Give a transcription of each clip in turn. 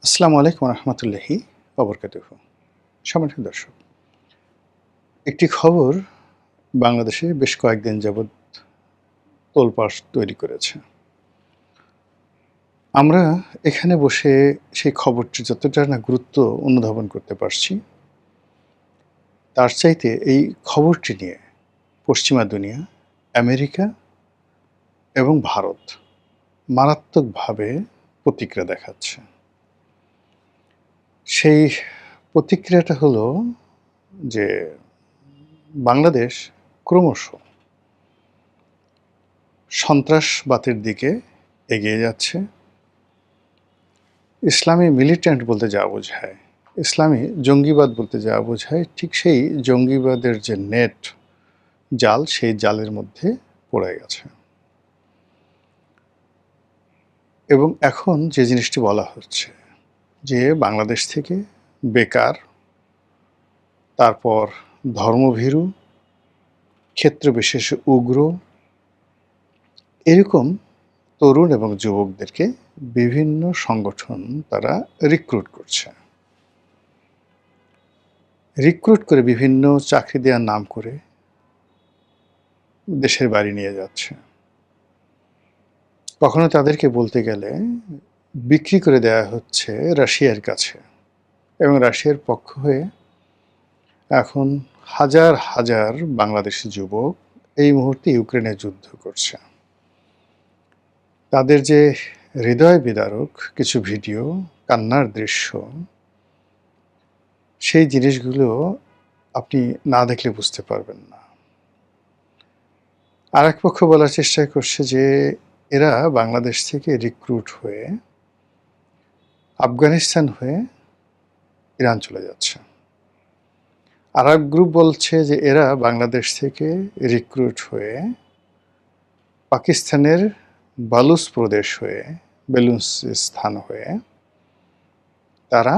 আসসালামু আলাইকুম রহমতুল্লাহি ওবরকাতুহু। সম্মানিত দর্শক, একটি খবর বাংলাদেশে বেশ কয়েকদিন যাবৎ তোলপাড় তৈরি করেছে। আমরা এখানে বসে সেই খবরটি যতটা না গুরুত্ব অনুধাবন করতে পারছি, তার চাইতে এই খবরটি নিয়ে পশ্চিমা দুনিয়া, আমেরিকা এবং ভারত মারাত্মকভাবে প্রতিক্রিয়া দেখাচ্ছে। সেই প্রতিক্রিয়াটা হলো যে বাংলাদেশ ক্রমশ সন্ত্রাসবাদের দিকে এগিয়ে যাচ্ছে। ইসলামী মিলিট্যান্ট বলতে যা বোঝায়, ইসলামী জঙ্গিবাদ বলতে যা বোঝায়, ঠিক সেই জঙ্গিবাদের যে নেট, জাল, সেই জালের মধ্যে পড়ে গেছে। এবং এখন যে জিনিসটি বলা হচ্ছে যে বাংলাদেশ থেকে বেকার, তারপর ধর্মভীরু, ক্ষেত্রবিশেষে উগ্র, এরকম তরুণ এবং যুবকদেরকে বিভিন্ন সংগঠন তারা রিক্রুট করছে। রিক্রুট করে বিভিন্ন চাকরি দেওয়ার নাম করে দেশের বাইরে নিয়ে যাচ্ছে। কখনো তাদেরকে বলতে গেলে বিক্রি করে দেওয়া হচ্ছে রাশিয়ার কাছে, এবং রাশিয়ার পক্ষ হয়ে এখন হাজার হাজার বাংলাদেশি যুবক এই মুহূর্তে ইউক্রেনে যুদ্ধ করছে। তাদের যে হৃদয় বিদারক কিছু ভিডিও, কান্নার দৃশ্য, সেই জিনিসগুলো আপনি না দেখলে বুঝতে পারবেন না। আর এক পক্ষ বলার চেষ্টা করছে যে এরা বাংলাদেশ থেকে রিক্রুট হয়ে আফগানিস্তান হয়ে ইরান চলে যাচ্ছে। আর এক গ্রুপ বলছে যে এরা বাংলাদেশ থেকে রিক্রুট হয়ে পাকিস্তানের বালুচ প্রদেশ হয়ে, বেলুচিস্তান হয়ে, তারা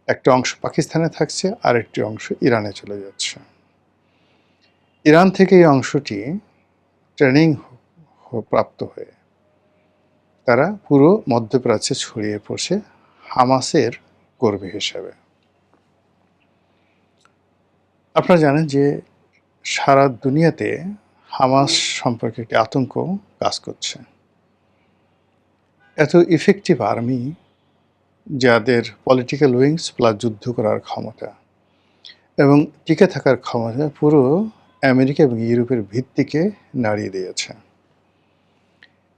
একটা অংশ পাকিস্তানে থাকছে, আর একটি অংশ ইরানে চলে যাচ্ছে। ইরান থেকে এই অংশটি ট্রেনিং প্রাপ্ত হয়ে তারা পুরো মধ্যপ্রাচ্যে ছড়িয়ে পড়ছে হামাসের কর্মী হিসাবে। আপনারা জানেন যে সারা দুনিয়াতে হামাস সম্পর্কে একটি আতঙ্ক কাজ করছে। এত ইফেক্টিভ আর্মি, যাদের পলিটিক্যাল উইংস প্লাস যুদ্ধ করার ক্ষমতা এবং টিকে থাকার ক্ষমতা পুরো আমেরিকা এবং ইউরোপের ভিত্তিকে নাড়িয়ে দিয়েছে।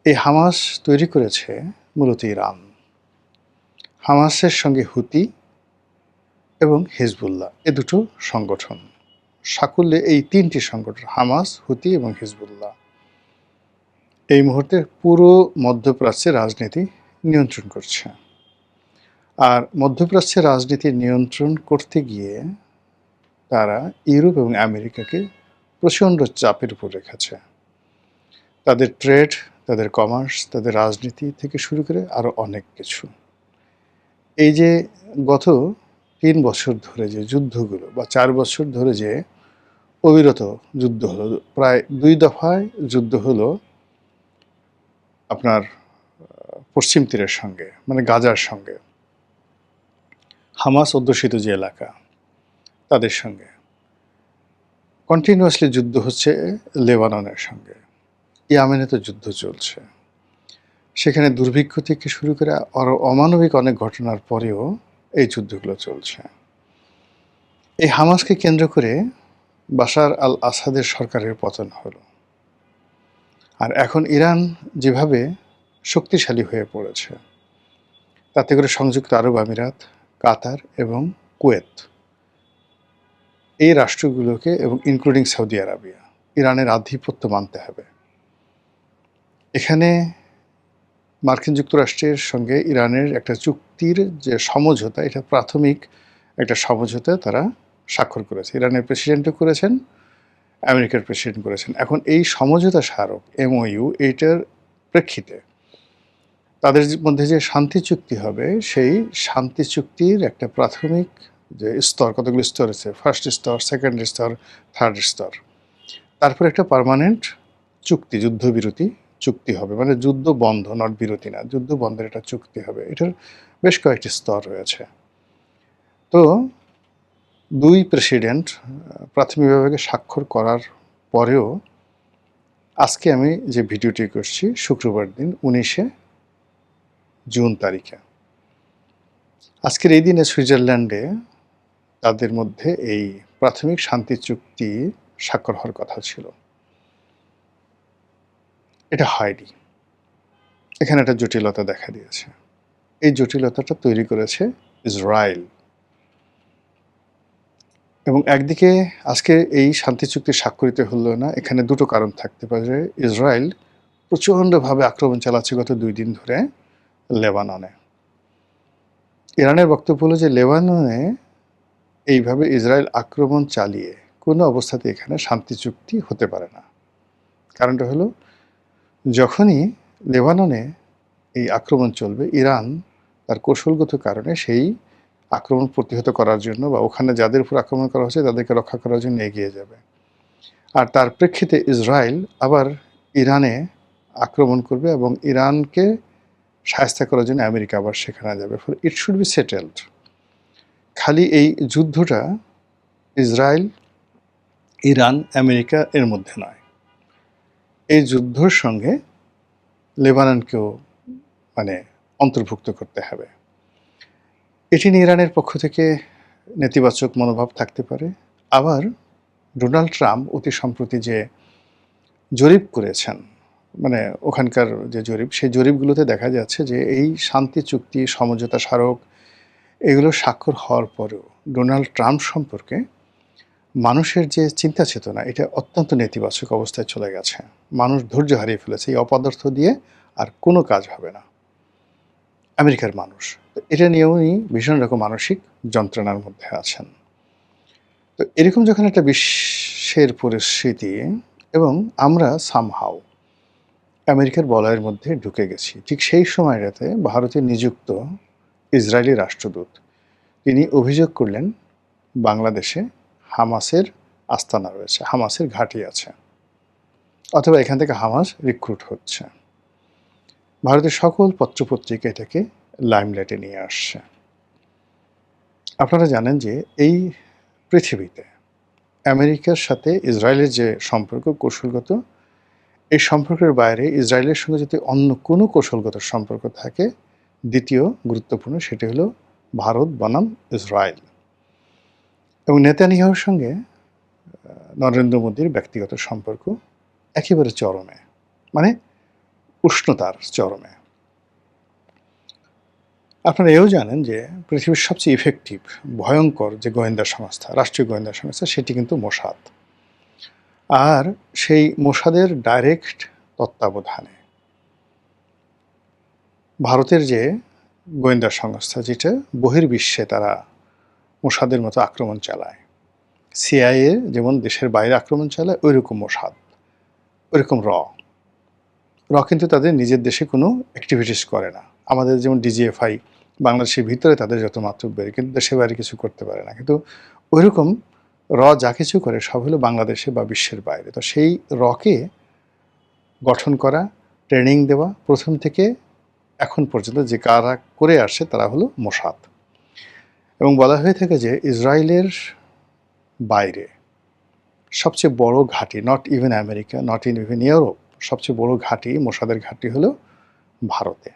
এই হামাস তৈরি করেছে মূলত ইরান। হামাসের সঙ্গে হুতি এবং হিজবুল্লাহ, এ দুটো সংগঠন, সাকুল্যে এই তিনটি সংগঠন, হামাস, হুতি এবং হিজবুল্লাহ, এই মুহূর্তে পুরো মধ্যপ্রাচ্যের রাজনীতি নিয়ন্ত্রণ করছে। আর মধ্যপ্রাচ্যের রাজনীতি নিয়ন্ত্রণ করতে গিয়ে তারা ইউরোপ এবং আমেরিকাকে প্রচণ্ড চাপের উপর রেখেছে। তাদের ট্রেড, তাদের কমার্স, তাদের রাজনীতি থেকে শুরু করে আরও অনেক কিছু। এই যে গত 3 বছর ধরে যে যুদ্ধগুলো, বা 4 বছর ধরে যে অবিরত যুদ্ধ হলো, প্রায় 2 দফায় যুদ্ধ হলো আপনার পশ্চিম তীরের সঙ্গে, মানে গাজার সঙ্গে, হামাস অধ্যুষিত যে এলাকা তাদের সঙ্গে। কন্টিনিউয়াসলি যুদ্ধ হচ্ছে লেবাননের সঙ্গে, ইয়ামেনে তো যুদ্ধ চলছে। সেখানে দুর্ভিক্ষ থেকে শুরু করে আরও অমানবিক অনেক ঘটনার পরেও এই যুদ্ধগুলো চলছে। এই হামাসকে কেন্দ্র করে বাশার আল আসাদের সরকারের পতন হলো। আর এখন ইরান যেভাবে শক্তিশালী হয়ে পড়েছে, তাতে করে সংযুক্ত আরব আমিরাত, কাতার এবং কুয়েত, এই রাষ্ট্রগুলোকে এবং ইনক্লুডিং সৌদি আরবিয়া, ইরানের আধিপত্য মানতে হবে। এখানে মার্কিন যুক্তরাষ্ট্রের সঙ্গে ইরানের একটা চুক্তির যে সমঝোতা, এটা প্রাথমিক একটা সমঝোতা তারা স্বাক্ষর করেছে। ইরানের প্রেসিডেন্টও করেছেন, আমেরিকার প্রেসিডেন্ট করেছেন। এখন এই সমঝোতা স্মারক MOU, এইটার প্রেক্ষিতে তাদের মধ্যে যে শান্তি চুক্তি হবে, সেই শান্তি চুক্তির একটা প্রাথমিক যে স্তর, কতগুলো স্তর আছে, ফার্স্ট স্তর, সেকেন্ড স্তর, থার্ড স্তর, তারপর একটা পার্মানেন্ট চুক্তি, যুদ্ধবিরতি চুক্তি হবে, মানে যুদ্ধ বন্ধ, নট বিরতি না, যুদ্ধ বন্ধের একটা চুক্তি হবে। এটার বেশ কয়েকটি স্তর রয়েছে। তো ২ প্রেসিডেন্ট প্রাথমিকভাবে স্বাক্ষর করার পরেও আজকে আমি যে ভিডিওটি করছি শুক্রবার দিন ১৯শে জুন তারিখে। আজকের এই দিনে সুইজারল্যান্ডে তাদের মধ্যে এই প্রাথমিক শান্তি চুক্তি স্বাক্ষর হওয়ার কথা ছিল। এটা হয়নি। এখানে একটা জটিলতা দেখা দিয়েছে। এই জটিলতাটা তৈরি করেছে ইসরায়েল। এবং একদিকে আজকে এই শান্তি চুক্তি স্বাক্ষরিত হলো না, এখানে দুটো কারণ থাকতে পারে। ইসরায়েল প্রচণ্ডভাবে আক্রমণ চালাচ্ছে গত ২ দিন ধরে লেবাননে। ইরানের বক্তব্য হলো যে লেবাননে এইভাবে ইসরায়েল আক্রমণ চালিয়ে কোনো অবস্থাতে এখানে শান্তি চুক্তি হতে পারে না। কারণটা হলো, যখনই লেবাননে এই আক্রমণ চলবে, ইরান তার কৌশলগত কারণে সেই আক্রমণ প্রতিহত করার জন্য বা ওখানে যাদের উপর আক্রমণ করা হচ্ছে তাদেরকে রক্ষা করার জন্য এগিয়ে যাবে। আর তার প্রেক্ষিতে ইসরায়েল আবার ইরানে আক্রমণ করবে এবং ইরানকে শায়েস্তা করার জন্য আমেরিকা আবার সেখানে যাবে। ফলে ইট শুড বি সেটেলড। খালি এই যুদ্ধটা ইসরায়েল, ইরান, আমেরিকা এর মধ্যে নয়। এই যুদ্ধর সঙ্গে লেবাননকেও মানে অন্তর্ভুক্ত করতে হবে। এটি নিয়ে ইরানের পক্ষ থেকে নেতিবাচক মনোভাব থাকতে পারে। আবার ডোনাল্ড ট্রাম্প অতি সম্প্রতি যে জরিপ করেছেন, মানে ওখানকার যে জরিপ, সেই জরিপগুলোতে দেখা যাচ্ছে যে এই শান্তি চুক্তি, সমঝোতা স্মারক এগুলো স্বাক্ষর হওয়ার পরেও ডোনাল্ড ট্রাম্প সম্পর্কে মানুষের যে চিন্তা চেতনা, এটা অত্যন্ত নেতিবাচক অবস্থায় চলে গেছে। মানুষ ধৈর্য হারিয়ে ফেলেছে। এই অপদার্থ দিয়ে আর কোনো কাজ হবে না। আমেরিকার মানুষ এটা নিয়েও ভীষণ রকম মানসিক যন্ত্রণার মধ্যে আছেন। তো এরকম যখন একটা বিশ্বের পরিস্থিতি এবং আমরা সামহাও আমেরিকার বলয়ের মধ্যে ঢুকে গেছি, ঠিক সেই সময়টাতে ভারতে নিযুক্ত ইসরায়েলি রাষ্ট্রদূত তিনি অভিযোগ করলেন বাংলাদেশে হামাসের আস্তানা রয়েছে, হামাসের ঘাঁটি আছে, অথবা এখান থেকে হামাস রিক্রুট হচ্ছে। ভারতের সকল পত্রপত্রিকা এটাকে লাইমলাইটে নিয়ে আসছে। আপনারা জানেন যে এই পৃথিবীতে আমেরিকার সাথে ইসরায়েলের যে সম্পর্ক কৌশলগত, এই সম্পর্কের বাইরে ইসরায়েলের সঙ্গে যদি অন্য কোনো কৌশলগত সম্পর্ক থাকে, দ্বিতীয় গুরুত্বপূর্ণ সেটি হলো ভারত বনাম ইসরায়েল। এবং নেতানিয়াহুর সঙ্গে নরেন্দ্র মোদীর ব্যক্তিগত সম্পর্ক একেবারে চরমে, মানে উষ্ণতার চরমে। আপনারা এও জানেন যে পৃথিবীর সবচেয়ে ইফেক্টিভ, ভয়ঙ্কর যে গোয়েন্দা সংস্থা, রাষ্ট্রীয় গোয়েন্দা সংস্থা, সেটি কিন্তু মোসাদ। আর সেই মোসাদের ডাইরেক্ট তত্ত্বাবধানে ভারতের যে গোয়েন্দা সংস্থা, যেটা বহির্বিশ্বে তারা মোসাদের মতো আক্রমণ চালায়, সিআইএ যেমন দেশের বাইরে আক্রমণ চালায়, ওইরকম মোসাদ, ওইরকম র কিন্তু তাদের নিজের দেশে কোনো অ্যাক্টিভিটিস করে না। আমাদের যেমন ডিজিএফআই বাংলাদেশের ভিতরে তাদের যত মাত্রা বেড়ে, কিন্তু দেশের বাইরে কিছু করতে পারে না। কিন্তু ওইরকম যা কিছু করে সব হলো বাংলাদেশে বা বিশ্বের বাইরে। তো সেই কে গঠন করা, ট্রেনিং দেওয়া, প্রথম থেকে এখন পর্যন্ত যে কারা করে আসছে তারা হলো মোসাদ। এবং বলা হয়ে থাকে যে ইসরায়েলের বাইরে সবচেয়ে বড় ঘাঁটি, not even America, not even Europe, সবচেয়ে বড় ঘাঁটি, মোসাদের ঘাঁটি হলো ভারতে।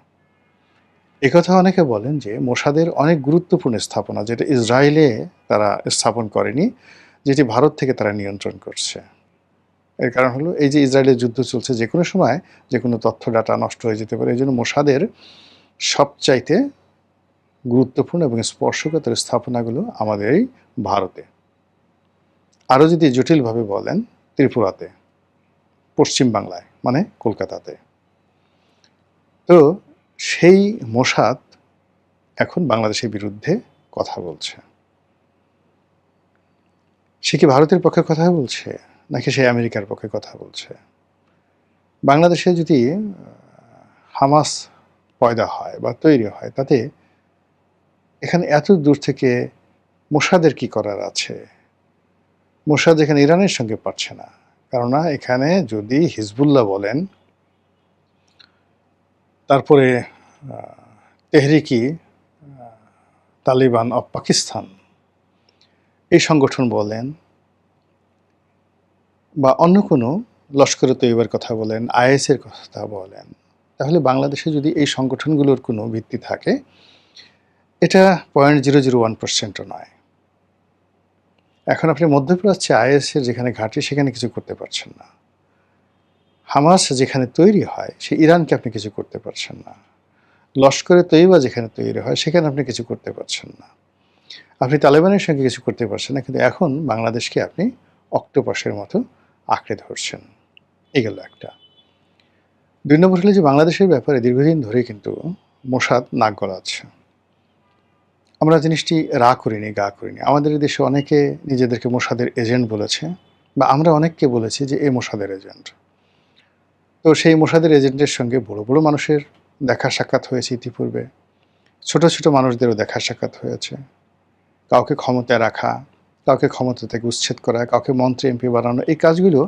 একথা অনেকে বলেন যে মোসাদের অনেক গুরুত্বপূর্ণ স্থাপনা যেটা ইসরায়েলে তারা স্থাপন করেনি, যেটি ভারত থেকে তারা নিয়ন্ত্রণ করছে। এর কারণ হলো এই যে ইসরায়েলের যুদ্ধ চলছে, যে কোনো সময় যে কোনো তথ্য ডাটা নষ্ট হয়ে যেতে পারে। এই জন্য মোসাদের সবচাইতে গুরুত্বপূর্ণ এবং স্পর্শকাতর স্থাপনাগুলো আমাদের এই ভারতে। আরও যদি জটিলভাবে বলেন, ত্রিপুরাতে, পশ্চিম বাংলায়, মানে কলকাতাতে। তো সেই মোসাদ এখন বাংলাদেশের বিরুদ্ধে কথা বলছে। সে কি ভারতের পক্ষে কথা বলছে নাকি সে আমেরিকার পক্ষে কথা বলছে? বাংলাদেশে যদি হামাস পয়দা হয় বা তৈরি হয়, তাতে এখানে এত দূর থেকে মোসাদের কি করার আছে? মোসাদ এখানে ইরানের সঙ্গে পারছে না, কেননা এখানে যদি হিজবুল্লাহ বলেন তারপরে তেহরিকি তালিবান অফ পাকিস্তান এই সংগঠন বলেন, বা অন্য কোনো লস্করে তৈয়বার কথা বলেন, আইএসের কথা বলেন, তাহলে বাংলাদেশে যদি এই সংগঠনগুলোর কোনো ভিত্তি থাকে, এটা 0.001%ও নয়। এখন আপনি মধ্যপ্রাচ্যে আইএসের যেখানে ঘাঁটি সেখানে কিছু করতে পারছেন না। হামাস যেখানে তৈরি হয় সে ইরানকে আপনি কিছু করতে পারছেন না। লস্করে তৈয়বা যেখানে তৈরি হয় সেখানে আপনি কিছু করতে পারছেন না। আপনি তালেবানের সঙ্গে কিছু করতে পারছেন না, কিন্তু এখন বাংলাদেশকে আপনি অক্টোপাসের মতো আঁকড়ে ধরছেন। এগুলো একটা। ২ নম্বর হলো যে বাংলাদেশের ব্যাপারে দীর্ঘদিন ধরে কিন্তু মোসাদ নাক গলাচ্ছে। আমরা জিনিসটি রা করিনি, গা করিনি। আমাদের দেশে অনেকে নিজেদেরকে মোসাদের এজেন্ট বলেছে, বা আমরা অনেককে বলেছি যে এ মোসাদের এজেন্ট। তো সেই মোসাদের এজেন্টের সঙ্গে বড় বড় মানুষের দেখা সাক্ষাৎ হয়েছে ইতিপূর্বে, ছোট ছোট মানুষদেরও দেখা সাক্ষাৎ হয়েছে। কাউকে ক্ষমতায় রাখা, কাউকে ক্ষমতা থেকে উচ্ছেদ করা, কাউকে মন্ত্রী এমপি বানানো, এই কাজগুলো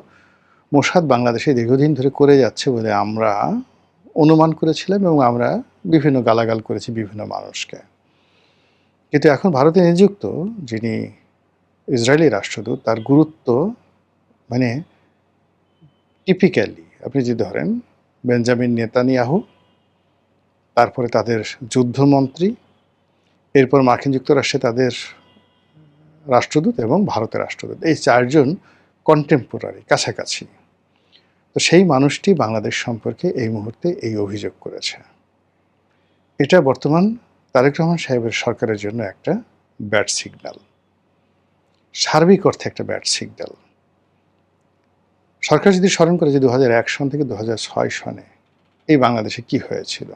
মোসাদ বাংলাদেশে দীর্ঘদিন ধরে করে যাচ্ছে বলে আমরা অনুমান করেছিলাম, এবং আমরা বিভিন্ন গালাগাল করেছি বিভিন্ন মানুষকে। কিন্তু এখন ভারতে নিযুক্ত যিনি ইসরায়েলি রাষ্ট্রদূত, তার গুরুত্ব মানে টিপিক্যালি আপনি যদি ধরেন বেঞ্জামিন নেতানিয়াহু, তারপরে তাদের যুদ্ধমন্ত্রী, এরপর মার্কিন যুক্তরাষ্ট্রে তাদের রাষ্ট্রদূত এবং ভারতের রাষ্ট্রদূত, এই চারজন কন্টেম্পোরারি, কাছাকাছি। তো সেই মানুষটি বাংলাদেশ সম্পর্কে এই মুহূর্তে এই অভিযোগ করেছে। এটা বর্তমান তারেক রহমান সাহেবের সরকারের জন্য একটা ব্যাড সিগন্যাল, সার্বিক অর্থে একটা ব্যাড সিগন্যাল। সরকার যদি স্মরণ করে যে 2001 সন থেকে 2006 সনে এই বাংলাদেশে কি হয়েছিল,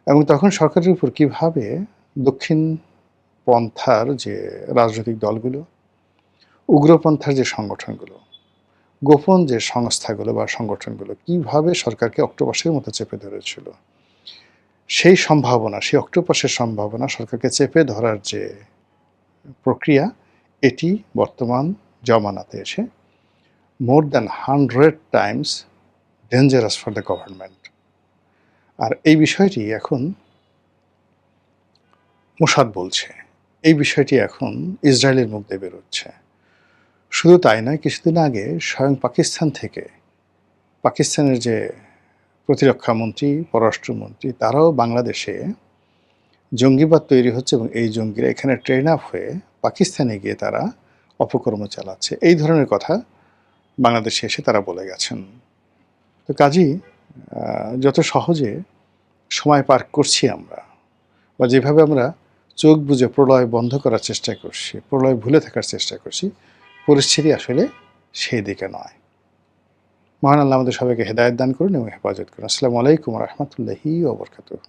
এবং তখন সরকারের উপর কিভাবে দক্ষিণ পন্থার যে রাজনৈতিক দলগুলো, উগ্রপন্থার যে সংগঠনগুলো, গোপন যে সংস্থাগুলো বা সংগঠনগুলো কিভাবে সরকারকে অক্টোপাসের মতো চেপে ধরেছিল, সেই সম্ভাবনা, সেই অক্টোপাসের সম্ভাবনা, সরকারকে চেপে ধরার যে প্রক্রিয়া, এটি বর্তমান জমানাতে এসে more than 100 times dangerous for the government. আর এই বিষয়টি এখন মোসাদ বলছে, এই বিষয়টি এখন ইসরায়েলের মুখ দিয়ে বেরোচ্ছে। শুধু তাই নয়, কিছুদিন আগে স্বয়ং পাকিস্তান থেকে পাকিস্তানের যে প্রতিরক্ষা মন্ত্রী, পররাষ্ট্রমন্ত্রী, তারাও বাংলাদেশে জঙ্গিবাদ তৈরি হচ্ছে এবং এই জঙ্গিরা এখানে ট্রেন আপ হয়ে পাকিস্তানে গিয়ে তারা অপকর্ম চালাচ্ছে, এই ধরনের কথা বাংলাদেশে এসে তারা বলে গেছেন। তো কাজেই যত সহজে সময় পার করছি আমরা, বা যেভাবে আমরা চোখ বুজে প্রলয় বন্ধ করার চেষ্টা করছি, প্রলয় ভুলে থাকার চেষ্টা করছি, পরিস্থিতি আসলে সেই দিকে নয়। মহান আল্লাহ আমাদের সবাইকে হেদায়েত দান করুন এবং হেফাজত করুন। আসসালামু আলাইকুম ওয়া রাহমাতুল্লাহি ওয়া বারাকাতুহু।